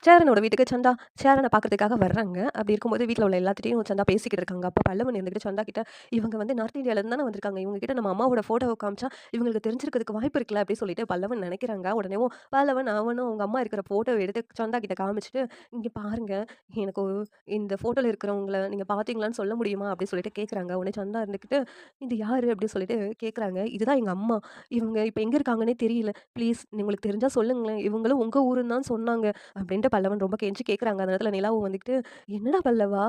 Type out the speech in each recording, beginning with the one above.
சேரனோட வீட்டுக்கு சந்தா சேரன பார்க்கறதுக்காக வர்றாங்க. அப்படி இருக்கும்போது வீட்ல உள்ள எல்லாத்துட்டயும் சந்தா பேசிக்கிட்டு இருக்காங்க. அப்ப பல்லவன் இருந்துகிட்டு சந்தா கிட்ட, "இவங்க வந்து நார்த் இந்தியாலருந்து தானே வந்திருக்காங்க. இவங்க கிட்ட நம்ம அம்மாவோட ஃபோட்டோவ காமிச்சா, இவங்களுக்கு தெரிஞ்சிருக்கிறதுக்கு வாய்ப்பு இருக்குல்ல." அப்படி சொல்லிட்டு பல்லவன் நெனைக்கிறாங்க. உடனேவும் பல்லவன் அவனும் அவங்க அம்மா இருக்கிற ஃபோட்டோவ எடுத்து சந்தா கிட்ட காமிச்சுட்டு, "இங்க பாருங்க, எனக்கு இந்த ஃபோட்டோல இருக்கிறவங்கள நீங்க பார்த்தீங்களான்னு சொல்ல முடியுமா?" அப்படி சொல்லிட்டு கேட்கறாங்க. உடனே சந்தா இருந்துகிட்டு, "இது யாரு?" அப்படி சொல்லிட்டு கேட்கறாங்க. "இதுதான் எங்க அம்மா. இவங்க இப்ப எங்க இருக்காங்கன்னே தெரியல. ப்ளீஸ் உங்களுக்கு தெரிஞ்சா சொல்லுங்களேன். இவங்களும் உங்க ஊருன்னு தான் சொன்னாங்க." அப்படின்ட்டு பல்லவன் ரொம்ப கெஞ்சி கேட்குறாங்க. அந்த நேரத்தில நிலாவும் வந்துட்டு, "என்னடா பல்லவா?"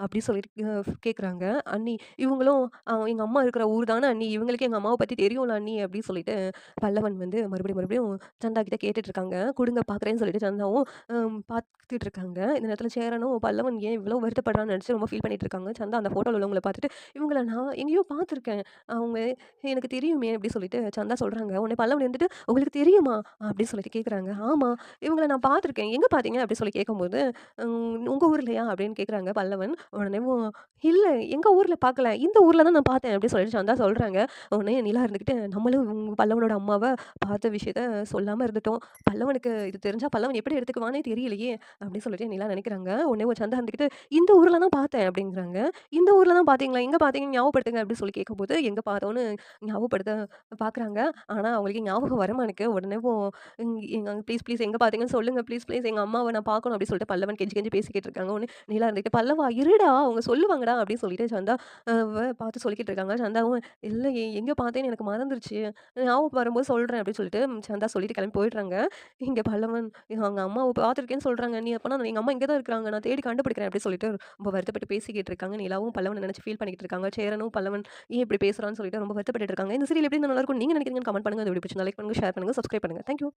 அப்படி சொல்லிட்டு கேட்குறாங்க. "அண்ணி இவங்களும் எங்க அம்மா இருக்கிற ஊர் தான அண்ணி. இவங்களுக்கே எங்க அம்மாவ பத்தி தெரியும்ல அண்ணி." அப்படின்னு சொல்லிட்டு பல்லவன் வந்து மறுபடியும் சந்தா கிட்ட கேட்டுட்டு இருக்காங்க. "குடுங்க பார்க்குறேன்னு" சொல்லிட்டு சந்தாவும் பார்த்துட்டு இருக்காங்க. இந்த நேரத்தில சேரனும் பல்லவன் ஏன் இவ்வளோ வருத்தப்படுறான்னு நெனச்சு ரொம்ப ஃபீல் பண்ணிட்டு இருக்காங்க. சந்தா அந்த ஃபோட்டோல உள்ளவங்கள பார்த்துட்டு, "இவங்கள நான் எங்கேயோ பார்த்துருக்கேன். அவங்க எனக்கு தெரியுமே." அப்படி சொல்லிட்டு சந்தா சொல்றாங்க. உடனே பல்லவன் இருந்துட்டு, "உங்களுக்கு தெரியுமா?" அப்படின்னு சொல்லிட்டு கேட்குறாங்க. "ஆமா. இவங்கள நான் பார்த்துருக்கேன். எங்க பார்த்தீங்க?" அப்படி சொல்லி கேட்கும்போது, "உங்க ஊர்லயா?" அப்படின்னு கேட்குறாங்க பல்லவன். உடனேவும், "இல்ல எங்க ஊர்ல பார்க்கல. இந்த ஊர்ல தான் நான் பார்த்தேன்." அப்படி சொல்லிட்டு சந்தா சொல்றாங்க. உடனே நிலா இருந்துகிட்டு, "நம்மளும் பல்லவனோட அம்மாவ பார்த்த விஷயத்த சொல்லாம இருந்துட்டோம். பல்லவனுக்கு இது தெரிஞ்சா பல்லவன் எப்படி எடுத்துக்குவான்னே தெரியலையே!" அப்படின்னு சொல்லிட்டு நிலா நினைக்கிறாங்க. உடனே ஒரு சந்தா இருந்துகிட்டு, "இந்த ஊர்ல தான் பார்த்தேன்." அப்படிங்கிறாங்க. "இந்த ஊர்ல தான் பார்த்தீங்களா? எங்க பார்த்தீங்கன்னு ஞாபகப்படுத்துங்க." அப்படின்னு சொல்லி கேட்கும்போது, எங்க பார்த்தோன்னு ஞாபகப்படுத்த பார்க்குறாங்க. ஆனா அவங்களுக்கு ஞாபகம் வரமாட்டேங்குது. உடனேவும் எங்க ப்ளீஸ் எங்க பார்த்தீங்கன்னு சொல்லுங்க. ப்ளீஸ் எங்க அம்மாவ நான் பார்க்கணும் அப்டின்னு சொல்லிட்டு பல்லவன் கெஞ்சி பேசிக்கிட்டு இருக்காங்க. உடனே நிலா இருந்துட்டு, "பல்லவா இருடா! அவங்க சொல்லுவாங்கடா" அப்டின்னு சொல்லிட்டு சந்தா பார்த்து சொல்லிக்கிட்டு இருக்காங்க. சந்தாவும், "இல்லையே எங்க பார்த்தேன்னு எனக்கு மறந்துருச்சு. ஞாபகம் வரும்போது சொல்றேன்" அப்டின்னு சொல்லிட்டு சந்தா சொல்லிட்டு கிளம்பி போயிடுறாங்க. இங்க பல்லவன், "அவங்க அம்மாவ பார்த்துருக்கேன்னு சொல்றாங்க. நீ அப்பனா எங்க அம்மா இங்க தான் இருக்காங்க. நான் தேடி கண்டுபிடிக்கிறேன்" அப்டின்னு சொல்லிட்டு ரொம்ப வருத்தப்பட்டு பேசிக்கிட்டு இருக்காங்க. நிலாவும் பல்லவன நினைச்சு ஃபீல் பண்ணிக்கிட்டு இருக்காங்க. சேரனும் பல்லவன் ஏன் இப்டி பேசுறான்னு சொல்லிட்டு ரொம்ப வருத்தப்பட்டுட்டு இருக்காங்க. இந்த சீரியல் எப்டி இருந்தா நல்லாருக்கும்னு நீங்க நினைக்கிறீங்கன்னு கமெண்ட் பண்ணுங்க. அது எப்படி பிடிச்சிருந்தா லைக் பண்ணுங்க, ஷேர் பண்ணுங்க, சப்ஸ்கிரைப் பண்ணுங்க. Thank you.